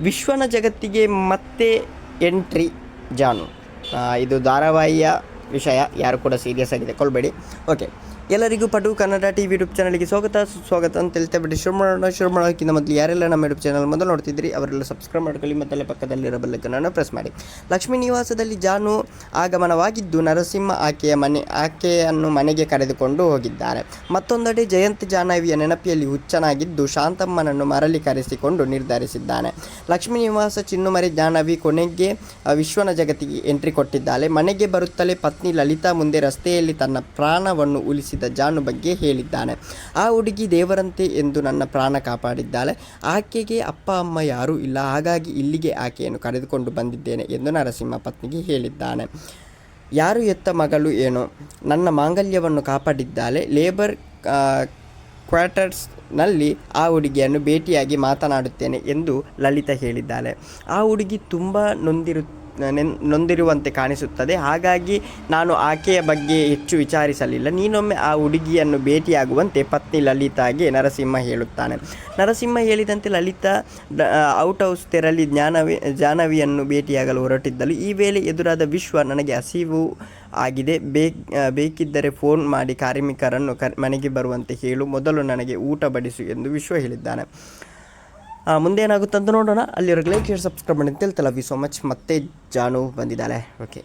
ವಿಶ್ವನ ಜಗತ್ತಿಗೆ ಮತ್ತೆ ಎಂಟ್ರಿ ಜಾನು. ಇದು ಧಾರಾವಾಹಿಯ ವಿಷಯ, ಯಾರು ಕೂಡ ಸೀರಿಯಸ್ ಆಗಿದೆ ಕೊಲ್ಬೇಡಿ. ಓಕೆ, ಎಲ್ಲರಿಗೂ ಪಟು ಕನ್ನಡ ಟಿವಿ ಯೂಟ್ಯೂಬ್ ಚಾನಲ್ಗೆ ಸ್ವಾಗತ ಅಂತ ಹೇಳ್ತಾ ಬಿಟ್ಟು ಶುರು ಮಾಡೋಕ್ಕಿಂತ ಮೊದಲು ಯಾರೆಲ್ಲ ನಮ್ಮ ಯೂಟ್ಯೂಬ್ ಚಾನಲ್ ಮೊದಲು ನೋಡ್ತಿದ್ರಿ ಅವರೆಲ್ಲ ಸಬ್ಸ್ಕ್ರೈಬ್ ಮಾಡ್ಕೊಳ್ಳಿ, ಮತ್ತಲ್ಲೇ ಪಕ್ಕದಲ್ಲಿರೋ ಬೆಲ್ಲೈಕನ್ ಪ್ರೆಸ್ ಮಾಡಿ. ಲಕ್ಷ್ಮೀ ನಿವಾಸದಲ್ಲಿ ಜಾನು ಆಗಮನವಾಗಿದ್ದು ನರಸಿಂಹ ಆಕೆಯನ್ನು ಮನೆಗೆ ಕರೆದುಕೊಂಡು ಹೋಗಿದ್ದಾರೆ. ಮತ್ತೊಂದೆಡೆ ಜಯಂತ್ ಜಾಹ್ನವಿಯ ನೆನಪಿಯಲ್ಲಿ ಹುಚ್ಚನಾಗಿದ್ದು ಶಾಂತಮ್ಮನನ್ನು ಮರಳಿ ಕರೆಸಿಕೊಂಡು ನಿರ್ಧರಿಸಿದ್ದಾನೆ. ಲಕ್ಷ್ಮೀ ನಿವಾಸ ಚಿನ್ನುಮರಿ ಜಾಹ್ನವಿ ಕೊನೆಗೆ ವಿಶ್ವನ ಜಗತ್ತಿಗೆ ಎಂಟ್ರಿ ಕೊಟ್ಟಿದ್ದಾಳೆ. ಮನೆಗೆ ಬರುತ್ತಲೇ ಪತ್ನಿ ಲಲಿತಾ ಮುಂದೆ ರಸ್ತೆಯಲ್ಲಿ ತನ್ನ ಪ್ರಾಣವನ್ನು ಉಳಿಸಿದ ಜಾನು ಬಗ್ಗೆ ಹೇಳಿದ್ದಾನೆ. ಆ ಹುಡುಗಿ ದೇವರಂತೆ ಎಂದು ನನ್ನ ಪ್ರಾಣ ಕಾಪಾಡಿದ್ದಾಳೆ. ಆಕೆಗೆ ಅಪ್ಪ ಅಮ್ಮ ಯಾರೂ ಇಲ್ಲ, ಹಾಗಾಗಿ ಇಲ್ಲಿಗೆ ಆಕೆಯನ್ನು ಕರೆದುಕೊಂಡು ಬಂದಿದ್ದೇನೆ ಎಂದು ನರಸಿಂಹ ಪತ್ನಿಗೆ ಹೇಳಿದ್ದಾನೆ. ಯಾರು ಎತ್ತ ಮಗಳು ಏನೋ, ನನ್ನ ಮಾಂಗಲ್ಯವನ್ನು ಕಾಪಾಡಿದ್ದಾಳೆ. ಲೇಬರ್ ಕ್ವಾರ್ಟರ್ಸ್ನಲ್ಲಿ ಆ ಹುಡುಗಿಯನ್ನು ಭೇಟಿಯಾಗಿ ಮಾತನಾಡುತ್ತೇನೆ ಎಂದು ಲಲಿತಾ ಹೇಳಿದ್ದಾಳೆ. ಆ ಹುಡುಗಿ ತುಂಬ ನೊಂದಿರುವಂತೆ ಕಾಣಿಸುತ್ತದೆ, ಹಾಗಾಗಿ ನಾನು ಆಕೆಯ ಬಗ್ಗೆ ಹೆಚ್ಚು ವಿಚಾರಿಸಲಿಲ್ಲ. ನೀನೊಮ್ಮೆ ಆ ಹುಡುಗಿಯನ್ನು ಭೇಟಿಯಾಗುವಂತೆ ಪತ್ನಿ ಲಲಿತಾಗೆ ನರಸಿಂಹ ಹೇಳುತ್ತಾನೆ. ನರಸಿಂಹ ಹೇಳಿದಂತೆ ಲಲಿತಾ ಔಟ್ ಹೌಸ್ ತೆರಳಿ ಜಾಹ್ನವಿಯನ್ನು ಭೇಟಿಯಾಗಲು ಹೊರಟಿದ್ದಳು. ಈ ವೇಳೆ ಎದುರಾದ ವಿಶ್ವ, ನನಗೆ ಹಸಿವು ಆಗಿದೆ, ಬೇಕಿದ್ದರೆ ಫೋನ್ ಮಾಡಿ ಕಾರ್ಮಿಕರನ್ನು ಮನೆಗೆ ಬರುವಂತೆ ಹೇಳು, ಮೊದಲು ನನಗೆ ಊಟ ಬಡಿಸು ಎಂದು ವಿಶ್ವ ಹೇಳಿದ್ದಾನೆ. ಮುಂದೇನಾಗುತ್ತಂತ ನೋಡೋಣ. ಅಲ್ಲಿವರೆಗೆ ಲೈಕ್ ಶೇರ್ ಸಬ್ಸ್ಕ್ರೈಬ್ ಮಾಡಿ ಅಂತ ಹೇಳ್ತಲ್ಲ. V so much. ಮತ್ತೆ ಜಾನು ಬಂದಿದ್ದಾಳೆ. ಓಕೆ.